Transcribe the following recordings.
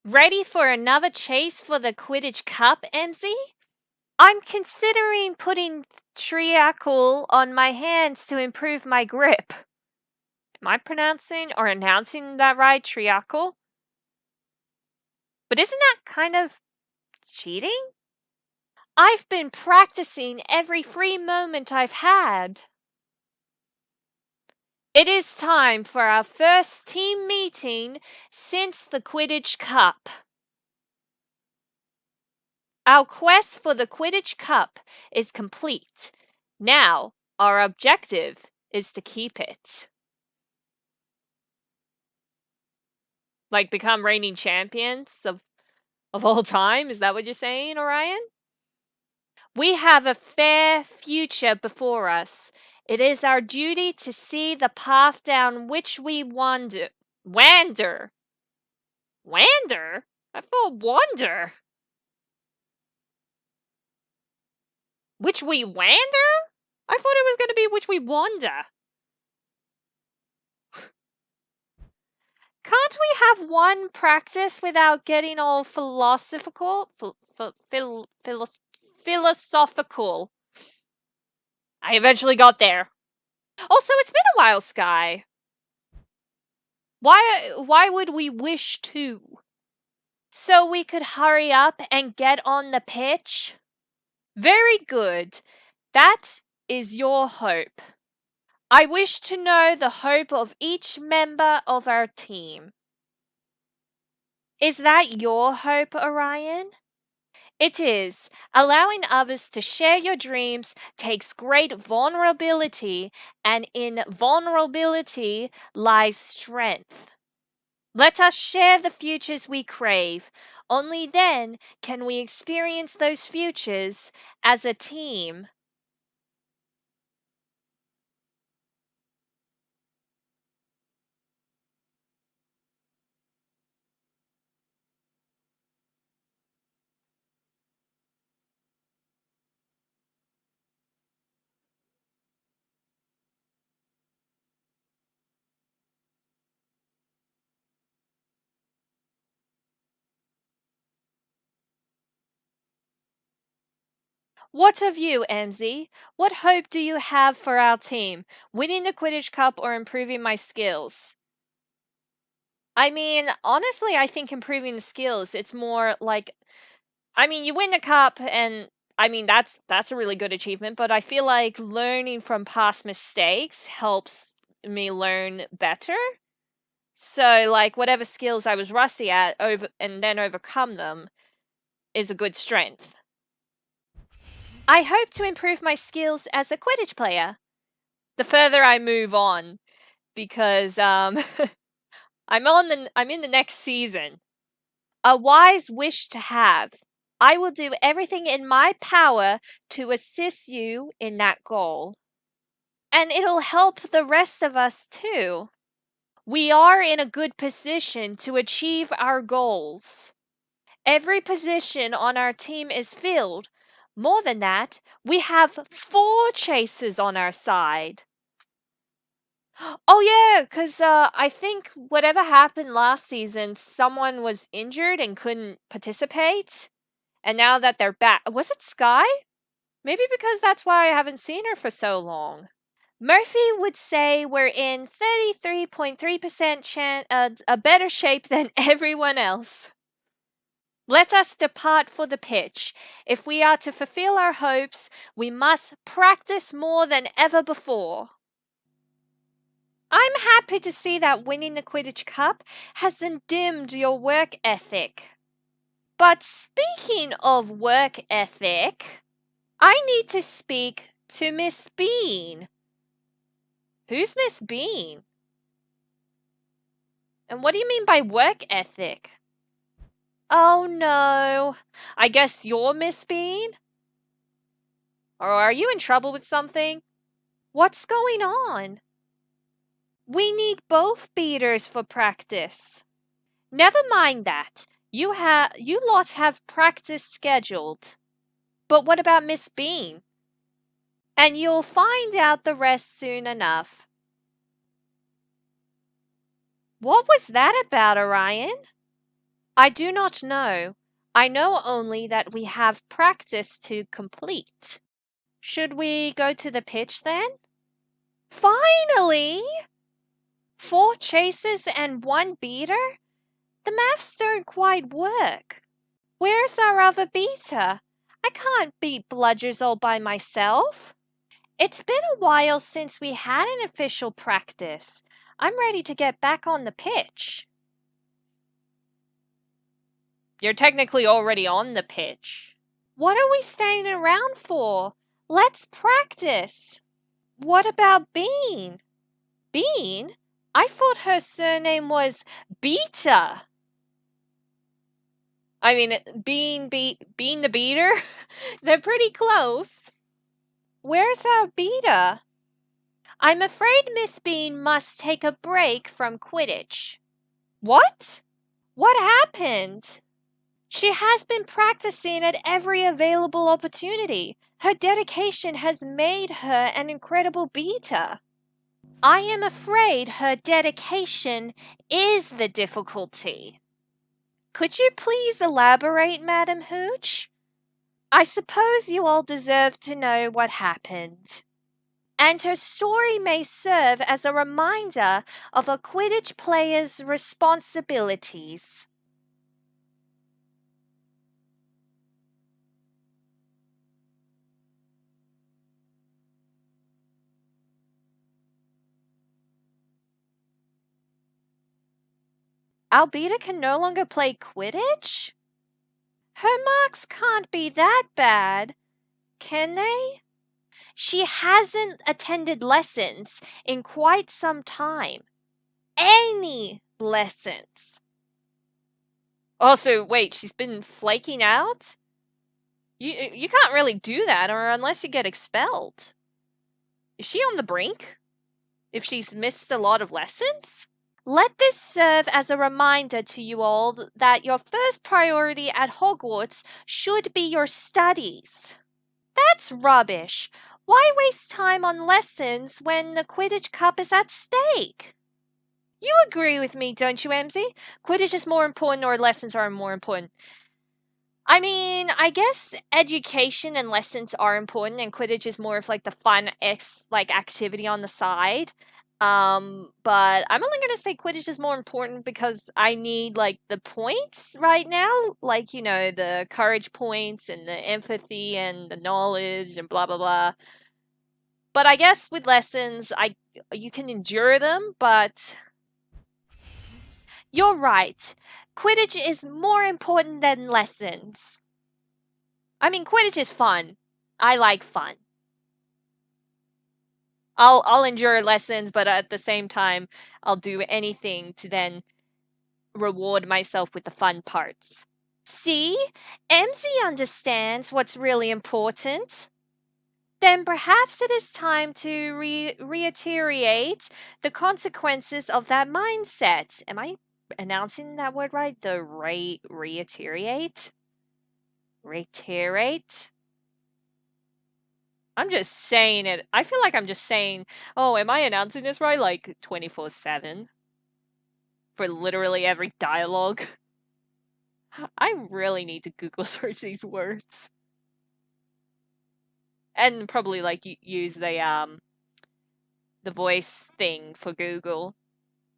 Ready for another chase for the Quidditch Cup, Emmzy? I'm considering putting treacle on my hands to improve my grip. Am I pronouncing or announcing that right, treacle? But isn't that kind of cheating? I've been practicing every free moment I've had. It is time for our first team meeting since the Quidditch Cup. Our quest for the Quidditch Cup is complete. Now, our objective is to keep it. Like, become reigning champions of all time? Is that what you're saying, Orion? We have a fair future before us. It is our duty to see the path down which we wander. Wander? Wander? I thought wander. Which we wander? I thought it was going to be which we wander. Can't we have one practice without getting all philosophical? Philosophical. I eventually got there. Also, it's been a while, Sky. Why would we wish to? So we could hurry up and get on the pitch? Very good. That is your hope. I wish to know the hope of each member of our team. Is that your hope, Orion? It is. Allowing others to share your dreams takes great vulnerability, and in vulnerability lies strength. Let us share the futures we crave. Only then can we experience those futures as a team. What of you, Emmzy? What hope do you have for our team? Winning the Quidditch Cup or improving my skills? I mean, honestly, I think improving the skills, it's more like, I mean, you win the cup and I mean, that's a really good achievement, but I feel like learning from past mistakes helps me learn better. So, like, whatever skills I was rusty at and then overcome them is a good strength. I hope to improve my skills as a Quidditch player. The further I move on, because I'm in the next season. A wise wish to have. I will do everything in my power to assist you in that goal. And it'll help the rest of us too. We are in a good position to achieve our goals. Every position on our team is filled. More than that, we have 4 chasers on our side. Oh yeah, because I think whatever happened last season, someone was injured and couldn't participate. And now that they're back, was it Sky? Maybe because that's why I haven't seen her for so long. Murphy would say we're in 33.3% a better shape than everyone else. Let us depart for the pitch. If we are to fulfill our hopes, we must practice more than ever before. I'm happy to see that winning the Quidditch Cup hasn't dimmed your work ethic. But speaking of work ethic, I need to speak to Miss Bean. Who's Miss Bean? And what do you mean by work ethic? Oh no, I guess you're Miss Bean? Or are you in trouble with something? What's going on? We need both beaters for practice. Never mind that. You lot have practice scheduled. But what about Miss Bean? And you'll find out the rest soon enough. What was that about, Orion? I do not know. I know only that we have practice to complete. Should we go to the pitch then? Finally! 4 chases and 1 beater? The maths don't quite work. Where's our other beater? I can't beat bludgers all by myself. It's been a while since we had an official practice. I'm ready to get back on the pitch. You're technically already on the pitch. What are we staying around for? Let's practice. What about Bean? Bean? I thought her surname was Beta. I mean, Bean the Beater? They're pretty close. Where's our Beta? I'm afraid Miss Bean must take a break from Quidditch. What? What happened? She has been practicing at every available opportunity. Her dedication has made her an incredible Beta. I am afraid her dedication is the difficulty. Could you please elaborate, Madam Hooch? I suppose you all deserve to know what happened. And her story may serve as a reminder of a Quidditch player's responsibilities. Albita can no longer play Quidditch? Her marks can't be that bad, can they? She hasn't attended lessons in quite some time. Any lessons. Also, wait, she's been flaking out? You can't really do that or unless you get expelled. Is she on the brink? If she's missed a lot of lessons? Let this serve as a reminder to you all that your first priority at Hogwarts should be your studies. That's rubbish. Why waste time on lessons when the Quidditch Cup is at stake? You agree with me, don't you, Emmzy? Quidditch is more important or lessons are more important? I mean, I guess education and lessons are important, and Quidditch is more of like the fun activity on the side. But I'm only gonna say Quidditch is more important because I need like the points right now, like the courage points and the empathy and the knowledge and blah blah blah. But I guess with lessons, you can endure them, but you're right. Quidditch is more important than lessons. I mean, Quidditch is fun. I like fun. I'll endure lessons, but at the same time, I'll do anything to then reward myself with the fun parts. See? Emmzy understands what's really important. Then perhaps it is time to reiterate the consequences of that mindset. Am I announcing that word right? The reiterate? Reiterate? I'm just saying it. I feel like I'm just saying, oh, am I announcing this right? Like 24/7 for literally every dialogue. I really need to Google search these words. And probably like use the voice thing for Google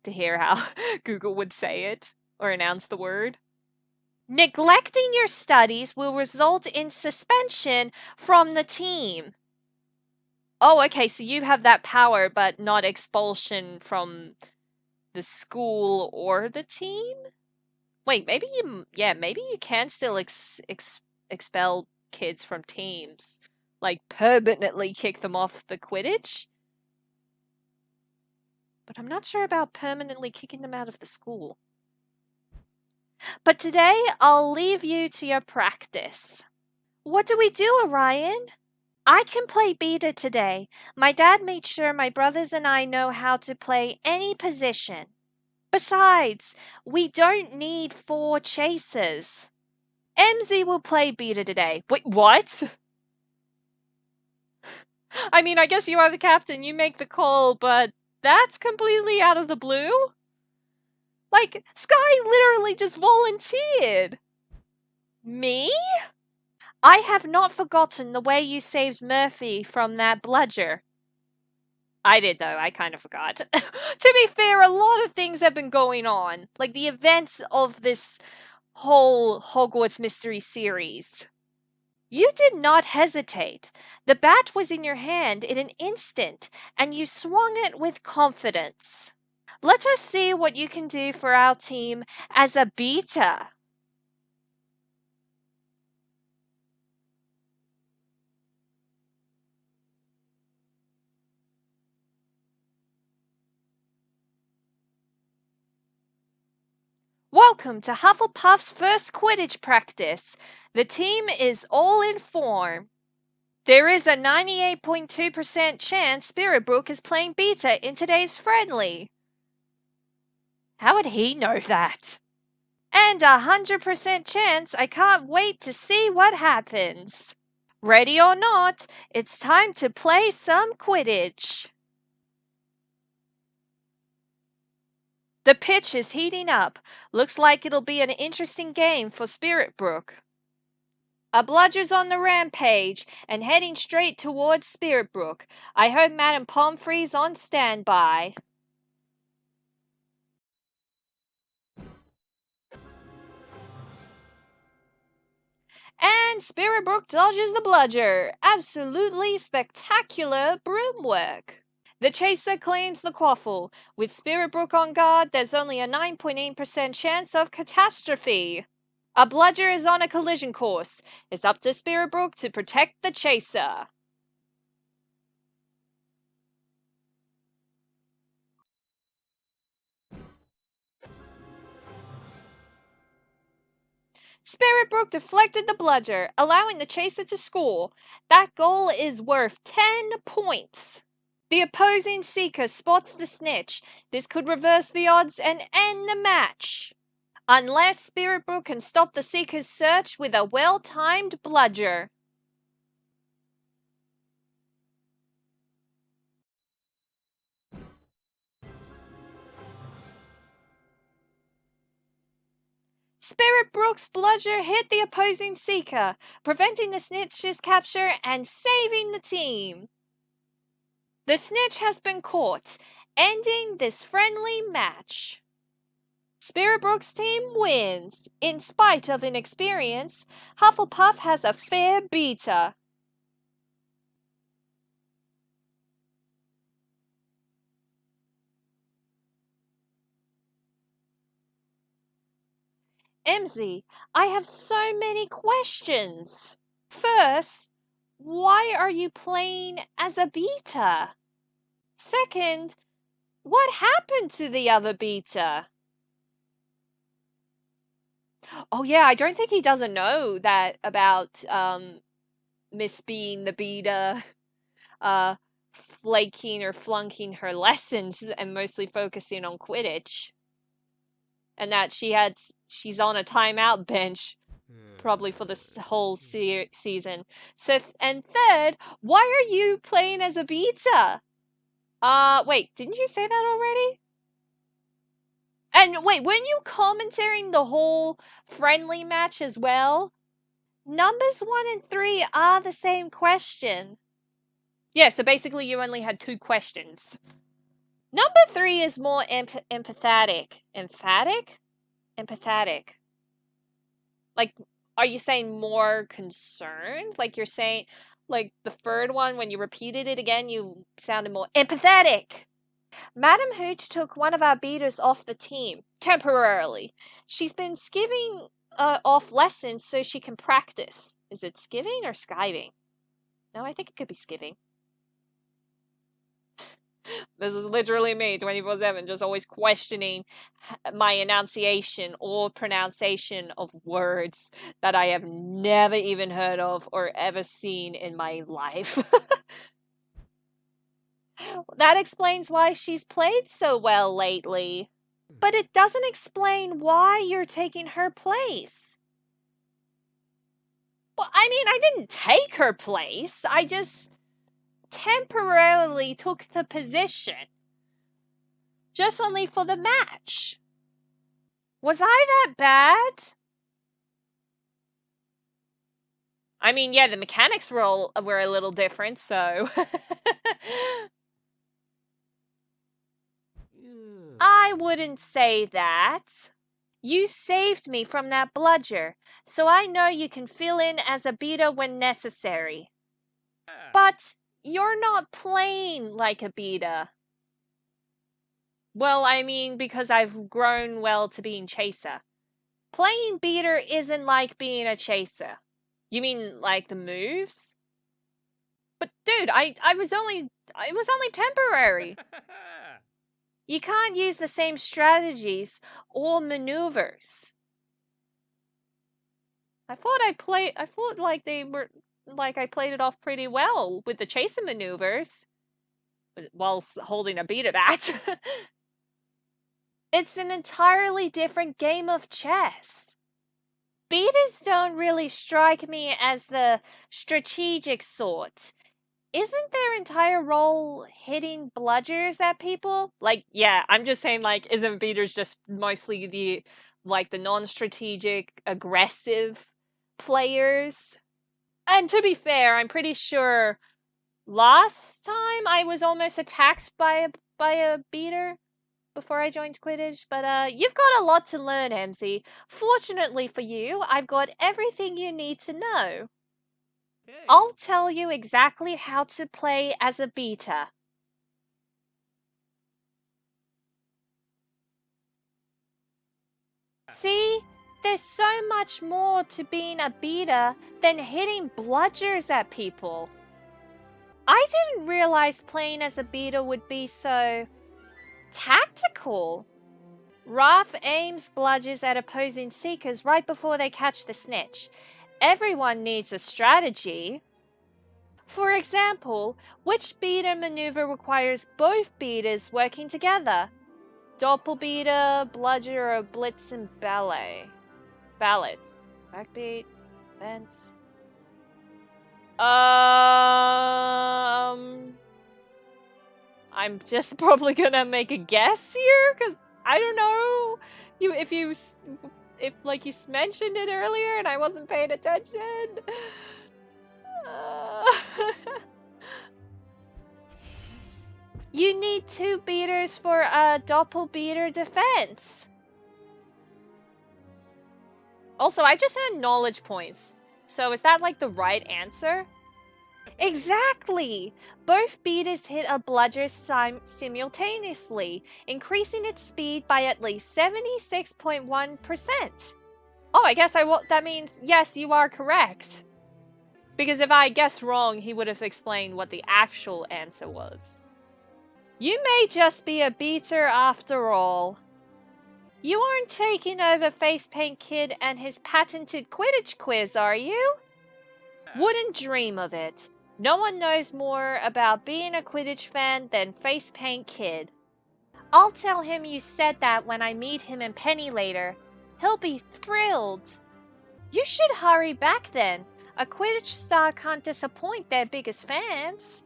to hear how Google would say it or announce the word. Neglecting your studies will result in suspension from the team. Oh, okay, so you have that power, but not expulsion from the school or the team? Wait, maybe you can still expel kids from teams. Like, permanently kick them off the Quidditch? But I'm not sure about permanently kicking them out of the school. But today, I'll leave you to your practice. What do we do, Orion? I can play Beta today. My dad made sure my brothers and I know how to play any position. Besides, we don't need 4 chasers. Emmzy will play Beta today. Wait, what? I mean, I guess you are the captain, you make the call, but that's completely out of the blue? Like, Sky literally just volunteered. Me? I have not forgotten the way you saved Murphy from that bludger. I did, though. I kind of forgot. To be fair, a lot of things have been going on. Like, the events of this whole Hogwarts mystery series. You did not hesitate. The bat was in your hand in an instant, and you swung it with confidence. Let us see what you can do for our team as a beta. Welcome to Hufflepuff's first Quidditch practice. The team is all in form. There is a 98.2% chance Spiritbrook is playing beta in today's friendly. How would he know that? And a 100% chance I can't wait to see what happens. Ready or not, it's time to play some Quidditch. The pitch is heating up. Looks like it'll be an interesting game for Spiritbrook. A bludger's on the rampage and heading straight towards Spiritbrook. I hope Madam Pomfrey's on standby. And Spiritbrook dodges the bludger. Absolutely spectacular broom work. The chaser claims the quaffle. With Spiritbrook on guard, there's only a 9.8% chance of catastrophe. A bludger is on a collision course. It's up to Spiritbrook to protect the chaser. Spiritbrook deflected the bludger, allowing the chaser to score. That goal is worth 10 points. The opposing seeker spots the snitch. This could reverse the odds and end the match. Unless Spiritbrook can stop the seeker's search with a well-timed bludger. Spiritbrook's bludger hit the opposing seeker, preventing the snitch's capture and saving the team. The snitch has been caught, ending this friendly match. Spiritbrook's team wins. In spite of inexperience, Hufflepuff has a fair beta. Emmzy, I have so many questions. First, why are you playing as a beta? Second, what happened to the other beta? Oh yeah, I don't think he doesn't know that about Miss being the beta, flaking or flunking her lessons and mostly focusing on Quidditch. And that she's on a timeout bench probably for this whole season. So, and third, why are you playing as a beta? Wait, didn't you say that already? And wait, weren't you commentating the whole friendly match as well? Numbers 1 and 3 are the same question. Yeah, so basically you only had 2 questions. Number 3 is more empathetic. Emphatic? Empathetic. Like, are you saying more concerned? Like you're saying, like the third one, when you repeated it again, you sounded more empathetic. Madam Hooch took one of our beaters off the team, temporarily. She's been skiving off lessons so she can practice. Is it skiving or skiving? No, I think it could be skiving. This is literally me, 24/7, just always questioning my enunciation or pronunciation of words that I have never even heard of or ever seen in my life. That explains why she's played so well lately. But it doesn't explain why you're taking her place. Well, I mean, I didn't take her place. I just temporarily took the position. Just only for the match. Was I that bad? I mean, yeah, the mechanics were a little different, so... I wouldn't say that. You saved me from that bludger, so I know you can fill in as a beta when necessary. But you're not playing like a beta. Well, I mean, because I've grown well to being chaser. Playing beater isn't like being a chaser. You mean like the moves? But dude, it was only temporary. You can't use the same strategies or maneuvers. I thought I played it off pretty well with the chaser maneuvers whilst holding a beater bat. It's an entirely different game of chess. Beaters don't really strike me as the strategic sort. Isn't their entire role hitting bludgers at people? Like, yeah, I'm just saying, like, isn't beaters just mostly the non-strategic, aggressive players? And to be fair, I'm pretty sure last time I was almost attacked by a beater before I joined Quidditch, but you've got a lot to learn, Emmzy. Fortunately for you, I've got everything you need to know. Okay. I'll tell you exactly how to play as a beta. See? There's so much more to being a beta than hitting bludgers at people. I didn't realize playing as a beta would be so tactical. Raph aims bludgers at opposing seekers right before they catch the snitch. Everyone needs a strategy. For example, which beater maneuver requires both beaters working together? Doppelbeater, bludger, or blitz and ballet? Ballads. Backbeat. Vents. I'm just probably gonna make a guess here, because I don't know if you mentioned it earlier and I wasn't paying attention. You need 2 beaters for a doppelbeater defense. Also, I just earned knowledge points. So is that like the right answer? Exactly! Both beaters hit a bludger simultaneously, increasing its speed by at least 76.1%. Oh, I guess that means, yes, you are correct. Because if I guessed wrong, he would have explained what the actual answer was. You may just be a beater after all. You aren't taking over Facepaint Kid and his patented Quidditch quiz, are you? Wouldn't dream of it. No one knows more about being a Quidditch fan than Facepaint Kid. I'll tell him you said that when I meet him in Penny later. He'll be thrilled. You should hurry back then. A Quidditch star can't disappoint their biggest fans.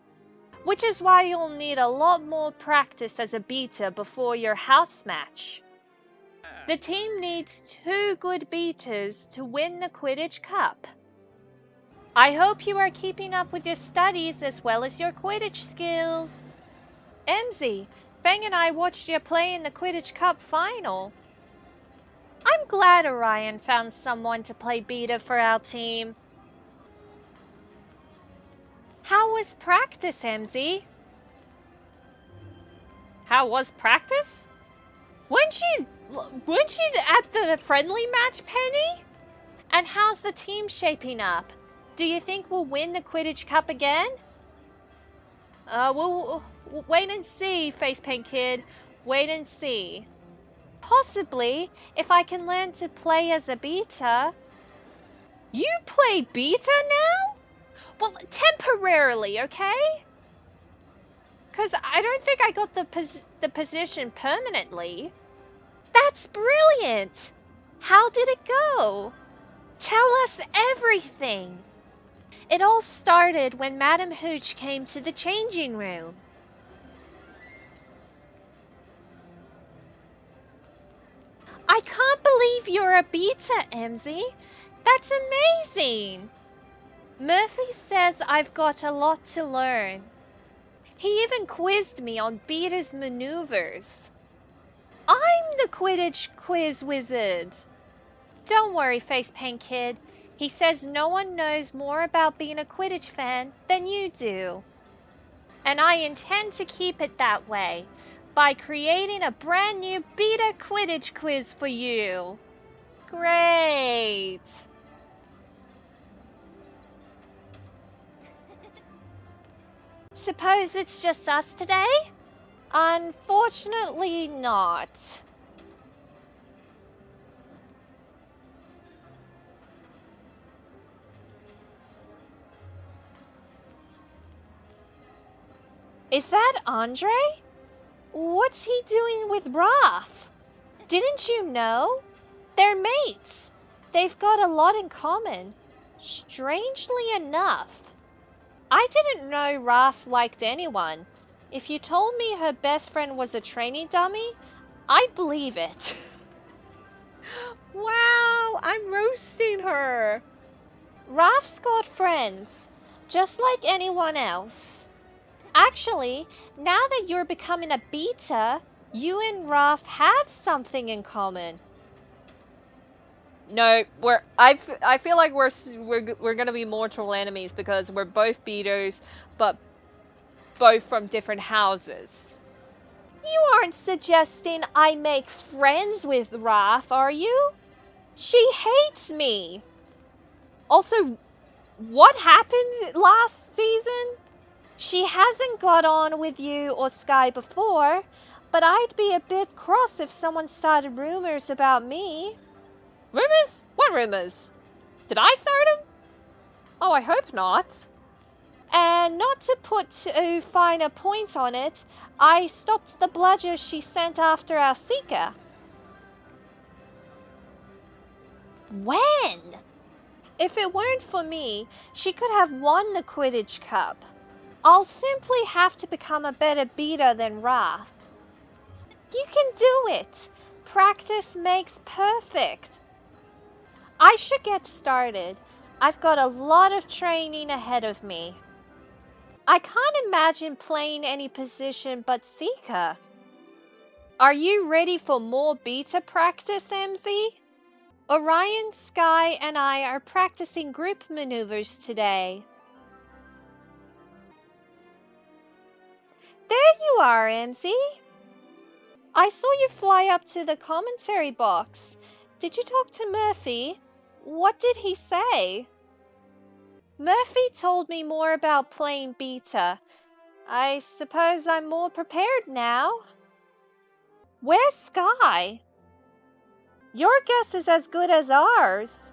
Which is why you'll need a lot more practice as a beta before your house match. The team needs 2 good beaters to win the Quidditch Cup. I hope you are keeping up with your studies as well as your Quidditch skills. Emmzy, Fang and I watched you play in the Quidditch Cup final. I'm glad Orion found someone to play beta for our team. How was practice, Emmzy? How was practice? Weren't you at the friendly match, Penny? And how's the team shaping up? Do you think we'll win the Quidditch Cup again? We'll wait and see, Facepaint Kid. Wait and see. Possibly, if I can learn to play as a beta. You play beta now? Well, temporarily, okay? Because I don't think I got the position permanently. That's brilliant! How did it go? Tell us everything! It all started when Madam Hooch came to the changing room. I can't believe you're a beta, Emmzy. That's amazing. Murphy says I've got a lot to learn. He even quizzed me on betas maneuvers. I'm the Quidditch quiz wizard. Don't worry, Facepaint Kid. He says no one knows more about being a Quidditch fan than you do. And I intend to keep it that way by creating a brand new beta Quidditch quiz for you. Great! Suppose it's just us today? Unfortunately not. Is that Andre? What's he doing with Raph? Didn't you know? They're mates. They've got a lot in common. Strangely enough. I didn't know Raph liked anyone. If you told me her best friend was a training dummy, I'd believe it. Wow, I'm roasting her. Raph's got friends, just like anyone else. Actually, now that you're becoming a beta, you and Raph have something in common. No, I feel like we're gonna be mortal enemies because we're both beaters, but both from different houses. You aren't suggesting I make friends with Raph, are you? She hates me. Also, what happened last season? She hasn't got on with you or Sky before, but I'd be a bit cross if someone started rumors about me. Rumors? What rumors? Did I start them? Oh, I hope not. And not to put too fine a point on it, I stopped the bludger she sent after our seeker. When? If it weren't for me, she could have won the Quidditch Cup. I'll simply have to become a better beater than Raph. You can do it. Practice makes perfect. I should get started. I've got a lot of training ahead of me. I can't imagine playing any position but Seeker. Are you ready for more beta practice, Emmzy? Orion, Sky, and I are practicing group maneuvers today. There you are, Emmzy. I saw you fly up to the commentary box. Did you talk to Murphy? What did he say? Murphy told me more about playing beta. I suppose I'm more prepared now. Where's Sky? Your guess is as good as ours.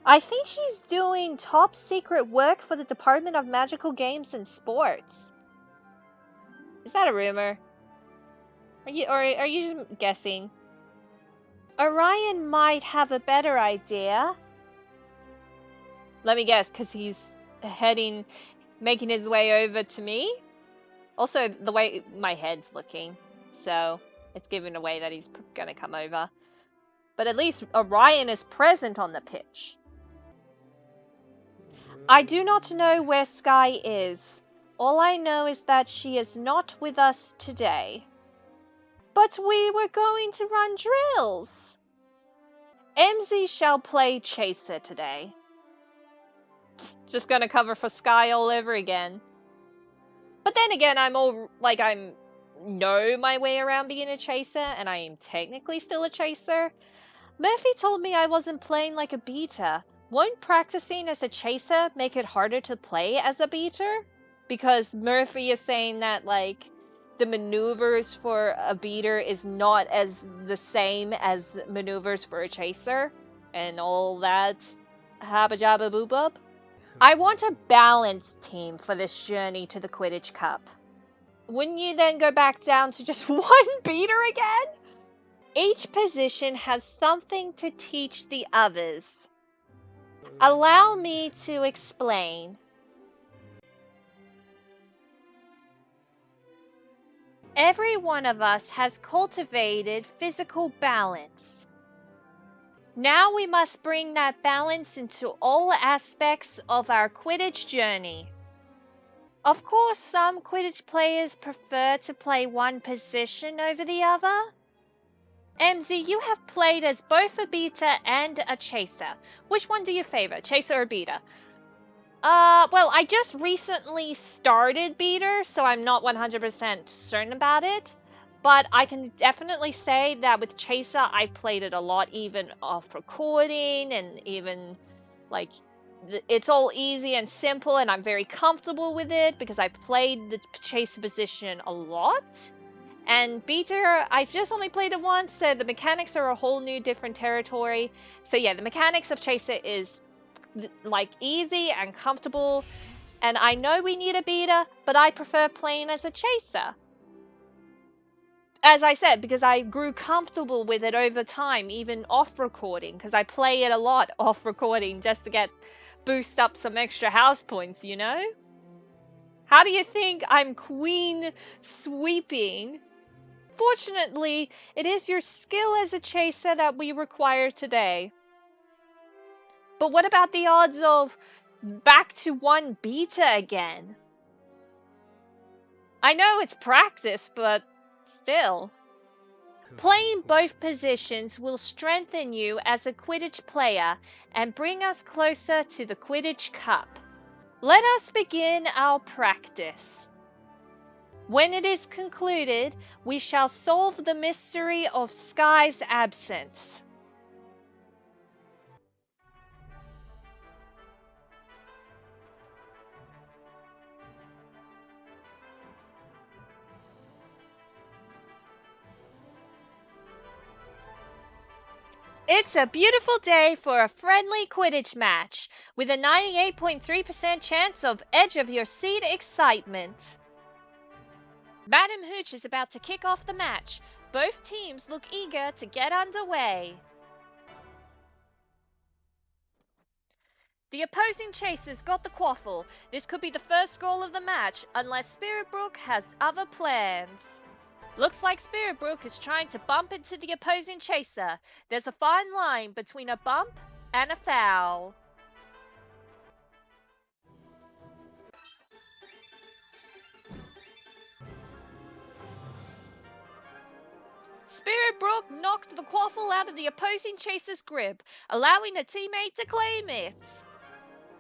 I think she's doing top secret work for the Department of Magical Games and Sports. Is that a rumor? Are you just guessing? Orion might have a better idea. Let me guess, because he's making his way over to me. Also, the way my head's looking, so it's giving away that he's gonna come over. But at least Orion is present on the pitch. I do not know where Sky is. All I know is that she is not with us today. But we were going to run drills. Emmzy shall play Chaser today. Just gonna cover for Sky all over again. But then again, I know my way around being a Chaser, and I am technically still a Chaser. Murphy told me I wasn't playing like a beater. Won't practicing as a Chaser make it harder to play as a beater? Because Murphy is saying that, like, the maneuvers for a beater is not as the same as maneuvers for a Chaser, and all that habba jabba boo bub. I want a balanced team for this journey to the Quidditch Cup. Wouldn't you then go back down to just one beater again? Each position has something to teach the others. Allow me to explain. Every one of us has cultivated physical balance. Now we must bring that balance into all aspects of our Quidditch journey. Of course, some Quidditch players prefer to play one position over the other. Emmzy, you have played as both a beater and a chaser. Which one do you favor, chaser or beater? Well, I just recently started beater, so I'm not 100% certain about it. But I can definitely say that with chaser, I played it a lot, even off recording, and even, like, it's all easy and simple, and I'm very comfortable with it because I played the chaser position a lot. And beater, I just only played it once, so the mechanics are a whole new different territory. So yeah, the mechanics of chaser is like easy and comfortable, and I know we need a beater, but I prefer playing as a chaser. As I said, because I grew comfortable with it over time, even off recording, because I play it a lot off recording just to boost up some extra house points, you know? How do you think I'm queen sweeping? Fortunately, it is your skill as a chaser that we require today. But what about the odds of back to one beta again? I know it's practice, but still. Playing both positions will strengthen you as a Quidditch player and bring us closer to the Quidditch Cup. Let us begin our practice. When it is concluded, we shall solve the mystery of Sky's absence. It's a beautiful day for a friendly Quidditch match, with a 98.3% chance of edge-of-your-seat excitement. Madam Hooch is about to kick off the match. Both teams look eager to get underway. The opposing chasers got the quaffle. This could be the first goal of the match, unless Spiritbrook has other plans. Looks like Spiritbrook is trying to bump into the opposing chaser. There's a fine line between a bump and a foul. Spiritbrook knocked the quaffle out of the opposing chaser's grip, allowing a teammate to claim it.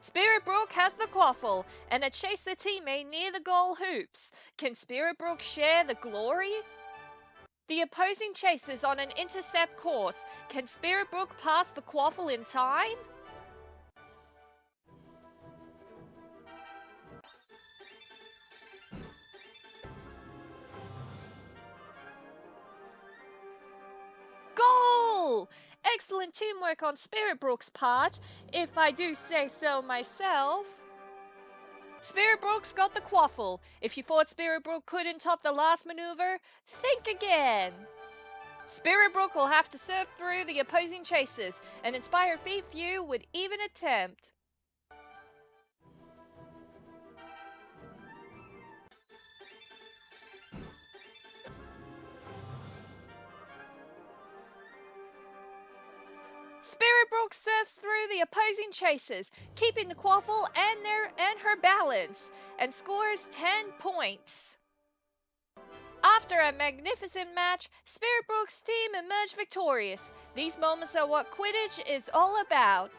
Spiritbrook has the quaffle, and a chaser teammate near the goal hoops. Can Spiritbrook share the glory? The opposing chasers on an intercept course. Can Spiritbrook pass the quaffle in time? Goal! Excellent teamwork on Spiritbrook's part, if I do say so myself. Spiritbrook's got the quaffle. If you thought Spiritbrook couldn't top the last maneuver, think again. Spiritbrook will have to surf through the opposing chasers and inspire few would even attempt. Spiritbrook surfs through the opposing chasers, keeping the quaffle and her balance, and scores 10 points. After a magnificent match, Spiritbrook's team emerged victorious. These moments are what Quidditch is all about.